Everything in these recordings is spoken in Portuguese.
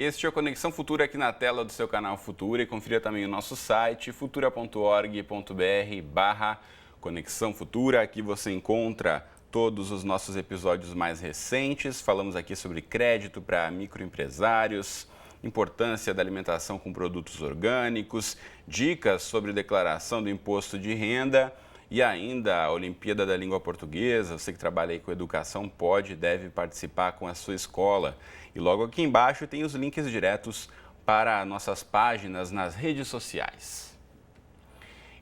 Este é o Conexão Futura aqui na tela do seu canal Futura e confira também o nosso site futura.org.br/Conexão Futura. Aqui você encontra todos os nossos episódios mais recentes. Falamos aqui sobre crédito para microempresários, importância da alimentação com produtos orgânicos, dicas sobre declaração do imposto de renda e ainda a Olimpíada da Língua Portuguesa. Você que trabalha aí com educação pode e deve participar com a sua escola. E logo aqui embaixo tem os links diretos para nossas páginas nas redes sociais.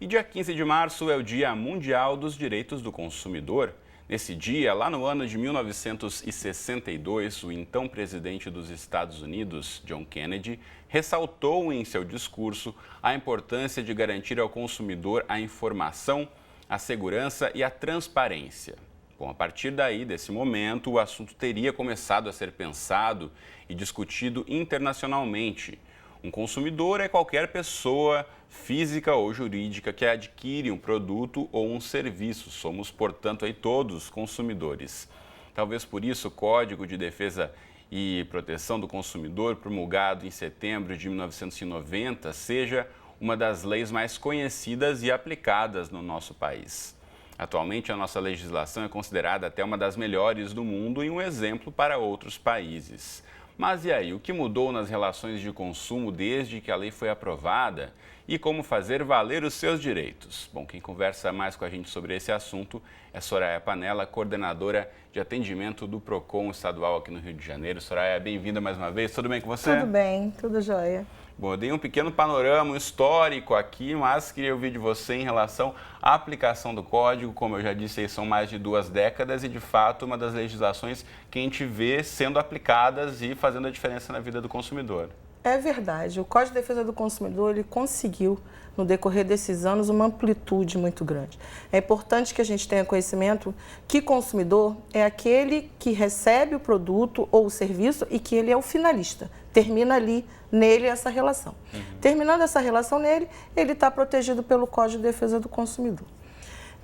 E dia 15 de março é o Dia Mundial dos Direitos do Consumidor. Nesse dia, lá no ano de 1962, o então presidente dos Estados Unidos, John Kennedy, ressaltou em seu discurso a importância de garantir ao consumidor a informação, a segurança e a transparência. Bom, a partir daí, desse momento, o assunto teria começado a ser pensado e discutido internacionalmente. Um consumidor é qualquer pessoa, física ou jurídica, que adquire um produto ou um serviço. Somos, portanto, aí todos consumidores. Talvez por isso o Código de Defesa e Proteção do Consumidor, promulgado em setembro de 1990, seja uma das leis mais conhecidas e aplicadas no nosso país. Atualmente, a nossa legislação é considerada até uma das melhores do mundo e um exemplo para outros países. Mas e aí, o que mudou nas relações de consumo desde que a lei foi aprovada? E como fazer valer os seus direitos? Bom, quem conversa mais com a gente sobre esse assunto é Soraya Panella, coordenadora de atendimento do PROCON estadual aqui no Rio de Janeiro. Soraya, bem-vinda mais uma vez. Tudo bem com você? Tudo bem, tudo jóia. Bom, eu dei um pequeno panorama histórico aqui, mas queria ouvir de você em relação à aplicação do código. Como eu já disse, aí são mais de 2 décadas e, de fato, uma das legislações que a gente vê sendo aplicadas e fazendo a diferença na vida do consumidor. É verdade. O Código de Defesa do Consumidor ele conseguiu, no decorrer desses anos, uma amplitude muito grande. É importante que a gente tenha conhecimento que consumidor é aquele que recebe o produto ou o serviço e que ele é o finalista. Termina ali, nele, essa relação. Terminando essa relação nele, ele está protegido pelo Código de Defesa do Consumidor.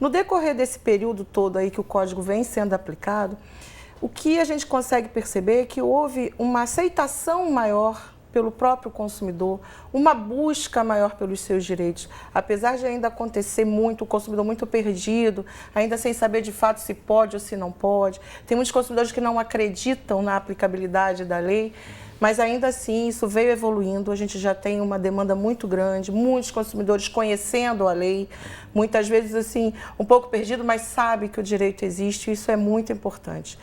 No decorrer desse período todo aí que o Código vem sendo aplicado, o que a gente consegue perceber é que houve uma aceitação maior pelo próprio consumidor, uma busca maior pelos seus direitos. Apesar de ainda acontecer muito, o consumidor muito perdido, ainda sem saber de fato se pode ou se não pode. Tem muitos consumidores que não acreditam na aplicabilidade da lei, mas ainda assim isso veio evoluindo. A gente já tem uma demanda muito grande, muitos consumidores conhecendo a lei, muitas vezes assim, um pouco perdido, mas sabe que o direito existe, e isso é muito importante.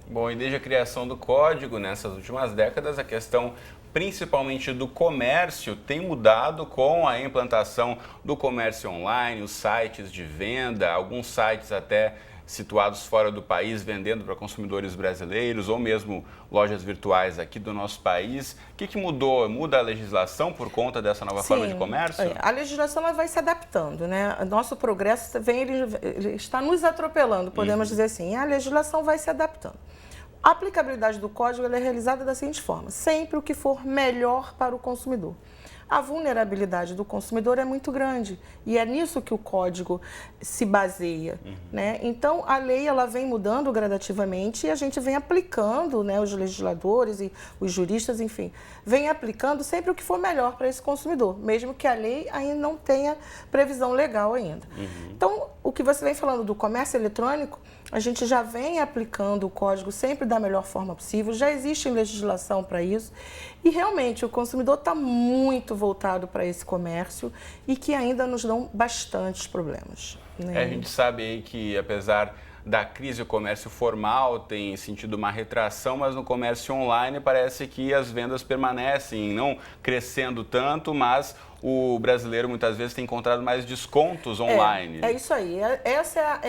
Bom, e desde a criação do código, nessas últimas décadas, a questão principalmente do comércio tem mudado com a implantação do comércio online, os sites de venda, alguns sites até situados fora do país vendendo para consumidores brasileiros ou mesmo lojas virtuais aqui do nosso país. O que mudou? Muda a legislação por conta dessa nova forma de comércio? A legislação ela vai se adaptando, né? Nosso progresso ele está nos atropelando, podemos dizer assim, e a legislação vai se adaptando. A aplicabilidade do código ela é realizada da seguinte forma: sempre o que for melhor para o consumidor. A vulnerabilidade do consumidor é muito grande e é nisso que o código se baseia, né? Então, a lei ela vem mudando gradativamente e a gente vem aplicando, né, os legisladores e os juristas, enfim, vem aplicando sempre o que for melhor para esse consumidor, mesmo que a lei ainda não tenha previsão legal ainda. Então, o que você vem falando do comércio eletrônico, a gente já vem aplicando o código sempre da melhor forma possível, já existe legislação para isso e realmente o consumidor está muito voltado para esse comércio e que ainda nos dão bastantes problemas, né? A gente sabe aí que apesar da crise, o comércio formal tem sentido uma retração, mas no comércio online parece que as vendas permanecem, não crescendo tanto, mas o brasileiro muitas vezes tem encontrado mais descontos online. É isso aí, essa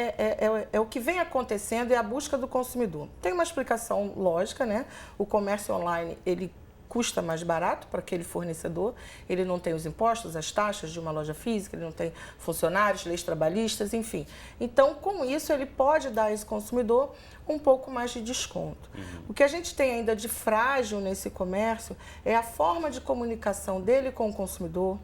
é o que vem acontecendo, é a busca do consumidor. Tem uma explicação lógica, né? O comércio online, ele custa mais barato para aquele fornecedor, ele não tem os impostos, as taxas de uma loja física, ele não tem funcionários, leis trabalhistas, enfim. Então, com isso, ele pode dar a esse consumidor um pouco mais de desconto. O que a gente tem ainda de frágil nesse comércio é a forma de comunicação dele com o consumidor,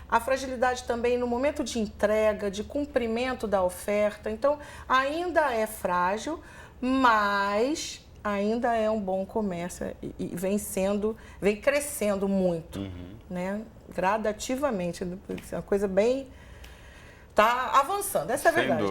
a fragilidade também no momento de entrega, de cumprimento da oferta. Então, ainda é frágil, mas ainda é um bom comércio e vem crescendo muito, né? Gradativamente, é uma coisa bem... Está avançando, essa é a verdade.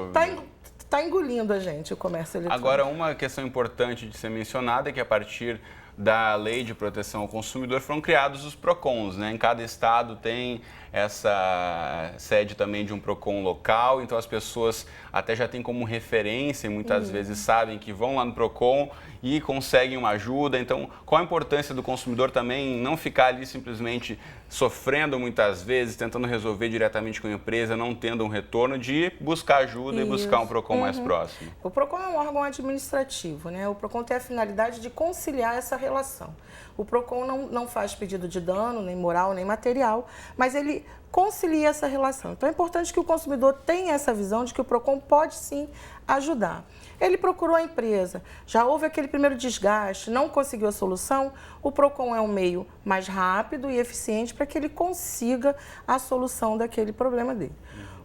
Está engolindo a gente o comércio eletrônico. Agora, uma questão importante de ser mencionada é que a partir da Lei de Proteção ao Consumidor foram criados os PROCONs, né? Em cada estado tem essa sede também de um PROCON local, então as pessoas até já têm como referência e muitas vezes sabem que vão lá no PROCON e conseguem uma ajuda. Então, qual a importância do consumidor também não ficar ali simplesmente sofrendo muitas vezes, tentando resolver diretamente com a empresa, não tendo um retorno, de buscar ajuda e buscar um PROCON mais próximo? O PROCON é um órgão administrativo, né? O PROCON tem a finalidade de conciliar essa relação. O PROCON não faz pedido de dano, nem moral, nem material, mas ele concilia essa relação. Então é importante que o consumidor tenha essa visão de que o PROCON pode sim ajudar. Ele procurou a empresa, já houve aquele primeiro desgaste, não conseguiu a solução, o PROCON é um meio mais rápido e eficiente para que ele consiga a solução daquele problema dele.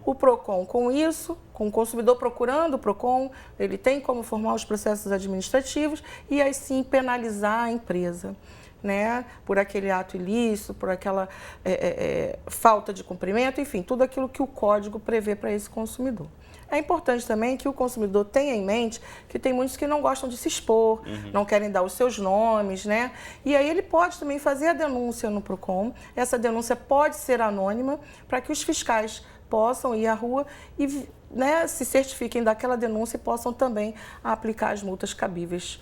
O PROCON, com isso, com o consumidor procurando o PROCON, ele tem como formar os processos administrativos e aí sim penalizar a empresa, né, por aquele ato ilícito, por aquela falta de cumprimento, enfim, tudo aquilo que o código prevê para esse consumidor. É importante também que o consumidor tenha em mente que tem muitos que não gostam de se expor, não querem dar os seus nomes, né? E aí ele pode também fazer a denúncia no PROCON. Essa denúncia pode ser anônima para que os fiscais possam ir à rua e, né, se certifiquem daquela denúncia e possam também aplicar as multas cabíveis,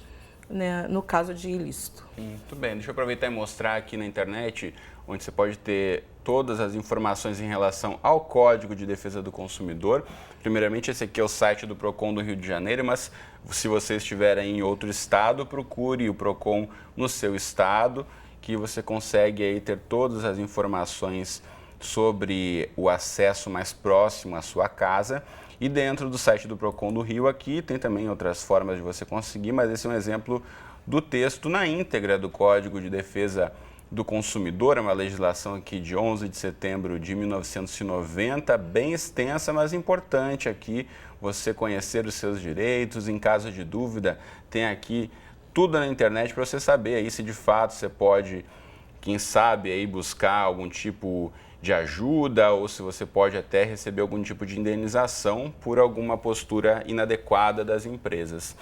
né, no caso de ilícito. Muito bem, deixa eu aproveitar e mostrar aqui na internet, onde você pode ter todas as informações em relação ao Código de Defesa do Consumidor. Primeiramente, esse aqui é o site do PROCON do Rio de Janeiro, mas se você estiver em outro estado, procure o PROCON no seu estado, que você consegue aí ter todas as informações sobre o acesso mais próximo à sua casa. E dentro do site do PROCON do Rio, aqui tem também outras formas de você conseguir, mas esse é um exemplo do texto na íntegra do Código de Defesa do Consumidor, é uma legislação aqui de 11 de setembro de 1990, bem extensa, mas importante aqui você conhecer os seus direitos. Em caso de dúvida, tem aqui tudo na internet para você saber aí se de fato você pode, quem sabe, aí buscar algum tipo de ajuda ou se você pode até receber algum tipo de indenização por alguma postura inadequada das empresas.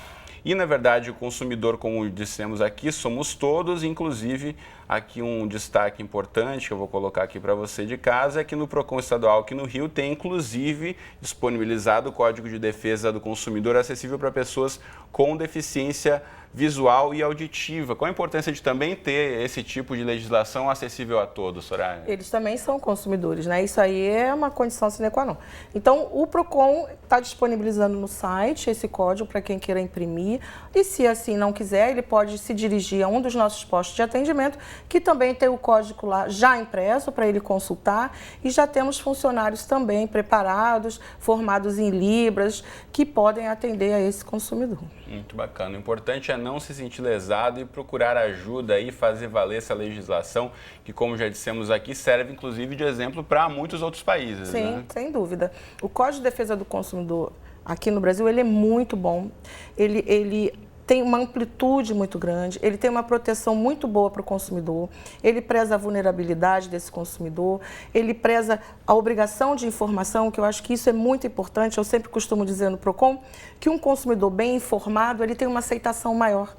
E, na verdade, o consumidor, como dissemos aqui, somos todos, inclusive, aqui um destaque importante que eu vou colocar aqui para você de casa, é que no PROCON estadual aqui no Rio tem, inclusive, disponibilizado o Código de Defesa do Consumidor acessível para pessoas com deficiência visual e auditiva. Qual a importância de também ter esse tipo de legislação acessível a todos, Soraya? Eles também são consumidores, né? Isso aí é uma condição sine qua non. Então, o PROCON está disponibilizando no site esse código para quem queira imprimir. E se assim não quiser, ele pode se dirigir a um dos nossos postos de atendimento, que também tem o código lá já impresso para ele consultar. E já temos funcionários também preparados, formados em Libras, que podem atender a esse consumidor. Muito bacana. O importante é não se sentir lesado e procurar ajuda e fazer valer essa legislação, que, como já dissemos aqui, serve inclusive de exemplo para muitos outros países. Sim, né? Sem dúvida. O Código de Defesa do Consumidor aqui no Brasil, ele é muito bom. Ele tem uma amplitude muito grande, ele tem uma proteção muito boa para o consumidor, ele preza a vulnerabilidade desse consumidor, ele preza a obrigação de informação, que eu acho que isso é muito importante. Eu sempre costumo dizer no PROCON que um consumidor bem informado, ele tem uma aceitação maior,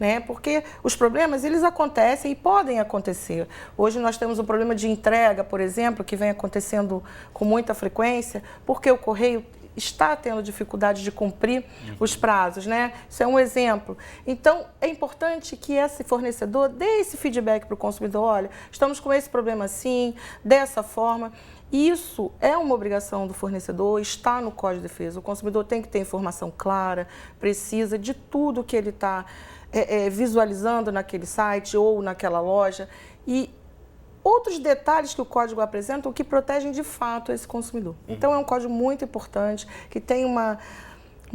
né? Porque os problemas, eles acontecem e podem acontecer. Hoje nós temos um problema de entrega, por exemplo, que vem acontecendo com muita frequência, porque o correio está tendo dificuldade de cumprir os prazos, né? Isso é um exemplo. Então, é importante que esse fornecedor dê esse feedback para o consumidor. Olha, estamos com esse problema assim, dessa forma. Isso é uma obrigação do fornecedor, está no Código de Defesa. O consumidor tem que ter informação clara, precisa de tudo que ele está visualizando naquele site ou naquela loja. E outros detalhes que o código apresenta, o que protegem de fato esse consumidor. Então, é um código muito importante, que tem uma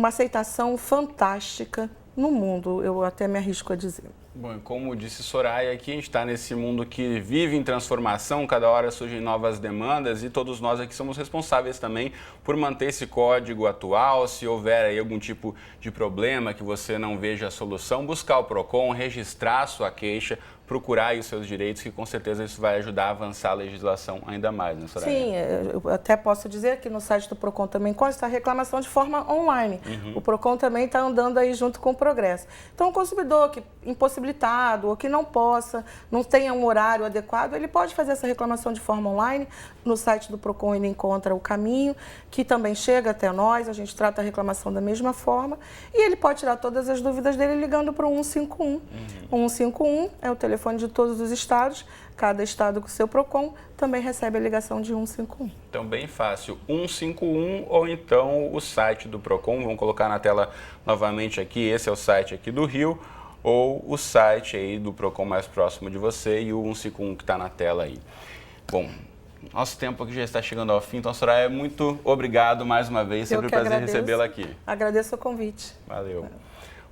aceitação fantástica no mundo, eu até me arrisco a dizer. Bom, como disse Soraya, aqui a gente está nesse mundo que vive em transformação, cada hora surgem novas demandas e todos nós aqui somos responsáveis também por manter esse código atual. Se houver aí algum tipo de problema que você não veja a solução, buscar o PROCON, registrar a sua queixa, procurar aí os seus direitos, que com certeza isso vai ajudar a avançar a legislação ainda mais, né, Soraya? Sim, eu até posso dizer que no site do PROCON também consta a reclamação de forma online. O PROCON também está andando aí junto com o progresso. Então, o consumidor que impossibilitado ou que não possa, não tenha um horário adequado, ele pode fazer essa reclamação de forma online. No site do PROCON ele encontra o caminho, que também chega até nós, a gente trata a reclamação da mesma forma e ele pode tirar todas as dúvidas dele ligando para o 151. O 151 é o telefone de todos os estados, cada estado com o seu PROCON também recebe a ligação de 151. Então, bem fácil, 151 ou então o site do PROCON, vamos colocar na tela novamente aqui, esse é o site aqui do Rio, ou o site aí do PROCON mais próximo de você e o 151 que está na tela aí. Bom, nosso tempo aqui já está chegando ao fim, então, Soraya, muito obrigado mais uma vez, sempre um prazer recebê-la aqui. Agradeço o convite. Valeu.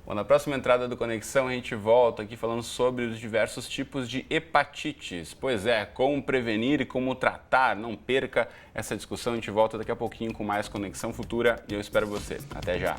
Bom, na próxima entrada do Conexão, a gente volta aqui falando sobre os diversos tipos de hepatites. Pois é, como prevenir e como tratar. Não perca essa discussão, a gente volta daqui a pouquinho com mais Conexão Futura e eu espero você. Até já!